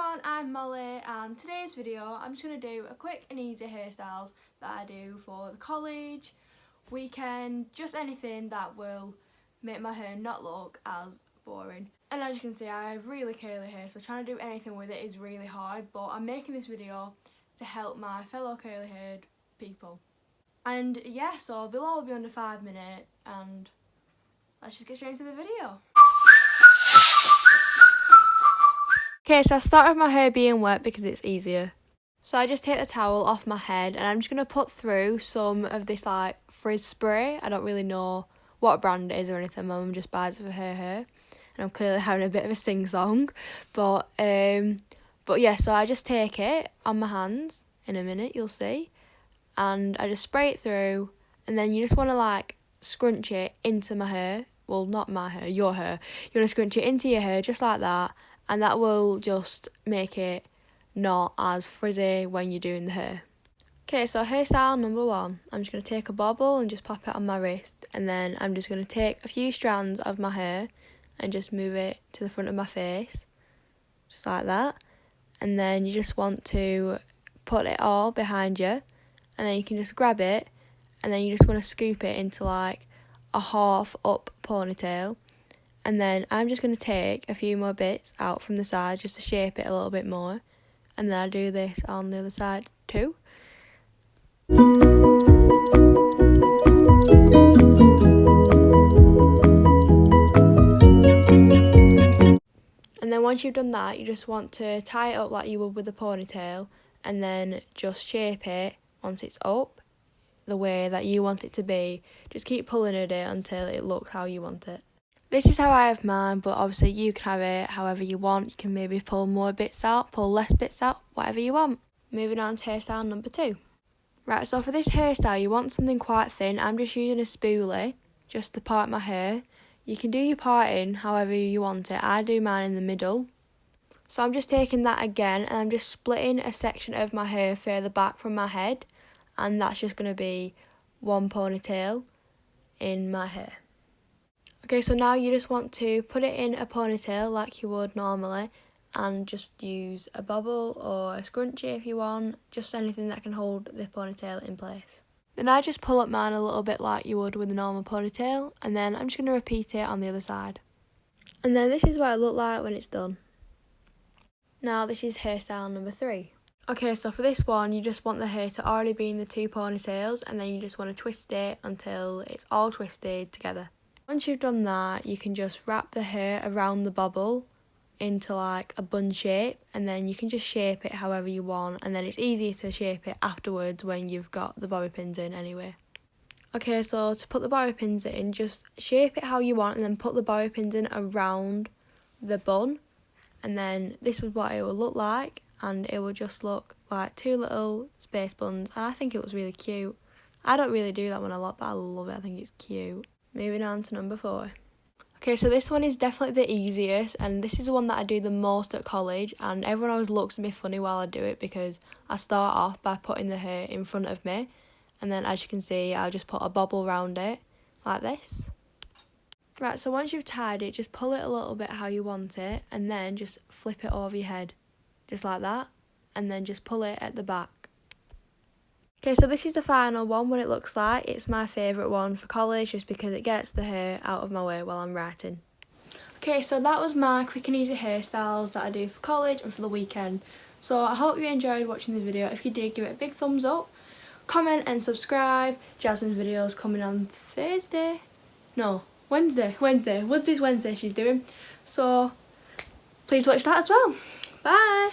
everyone, I'm Molly, and today's video I'm just going to do a quick and easy hairstyles that I do for the college, weekend, just anything that will make my hair not look as boring. And as you can see, I have really curly hair, so trying to do anything with it is really hard, but I'm making this video to help my fellow curly haired people. And yeah, so they'll all be under 5 minutes, and let's just get straight into the video. Okay, so I start with my hair being wet because it's easier. So I just take the towel off my head and I'm just going to put through some of this like frizz spray. I don't really know what brand it is or anything. My mum just buys it for her hair. And I'm clearly having a bit of a sing-song. But yeah, so I just take it on my hands. In a minute, you'll see. And I just spray it through. And then you just want to like scrunch it into my hair. Well, not my hair, your hair. You want to scrunch it into your hair just like that. And that will just make it not as frizzy when you're doing the hair. Okay, so hairstyle number 1. I'm just going to take a bobble and just pop it on my wrist. And then I'm just going to take a few strands of my hair and just move it to the front of my face. Just like that. And then you just want to put it all behind you. And then you can just grab it. And then you just want to scoop it into like a half up ponytail. And then I'm just going to take a few more bits out from the side just to shape it a little bit more. And then I do this on the other side too. And then once you've done that, you just want to tie it up like you would with a ponytail. And then just shape it once it's up the way that you want it to be. Just keep pulling at it until it looks how you want it. This is how I have mine, but obviously you can have it however you want. You can maybe pull more bits out, pull less bits out, whatever you want. Moving on to hairstyle number 2. Right, so for this hairstyle, you want something quite thin. I'm just using a spoolie just to part my hair. You can do your parting however you want it. I do mine in the middle. So I'm just taking that again and I'm just splitting a section of my hair further back from my head. And that's just going to be one ponytail in my hair. Okay, so now you just want to put it in a ponytail like you would normally and just use a bobble or a scrunchie if you want, just anything that can hold the ponytail in place. Then I just pull up mine a little bit like you would with a normal ponytail, and then I'm just going to repeat it on the other side. And then this is what it look like when it's done. Now this is hairstyle number 3. Okay, so for this one, you just want the hair to already be in the 2 ponytails, and then you just want to twist it until it's all twisted together. Once you've done that, you can just wrap the hair around the bobble into like a bun shape, and then you can just shape it however you want, and then it's easier to shape it afterwards when you've got the bobby pins in anyway. Okay, so to put the bobby pins in, just shape it how you want and then put the bobby pins in around the bun, and then this is what it will look like, and it will just look like 2 little space buns, and I think it looks really cute. I don't really do that one a lot, but I love it. I think it's cute. Moving on to number 4. Okay, so this one is definitely the easiest, and this is the one that I do the most at college, and everyone always looks at me funny while I do it because I start off by putting the hair in front of me, and then as you can see, I'll just put a bobble around it like this. Right, so once you've tied it, just pull it a little bit how you want it, and then just flip it over your head, just like that, and then just pull it at the back. Okay, so this is the final one, what it looks like. It's my favourite one for college just because it gets the hair out of my way while I'm writing. Okay, so that was my quick and easy hairstyles that I do for college and for the weekend. So I hope you enjoyed watching the video. If you did, give it a big thumbs up, comment and subscribe. Jasmine's video is coming on Thursday. No, Wednesday. Wednesday she's doing. So please watch that as well. Bye!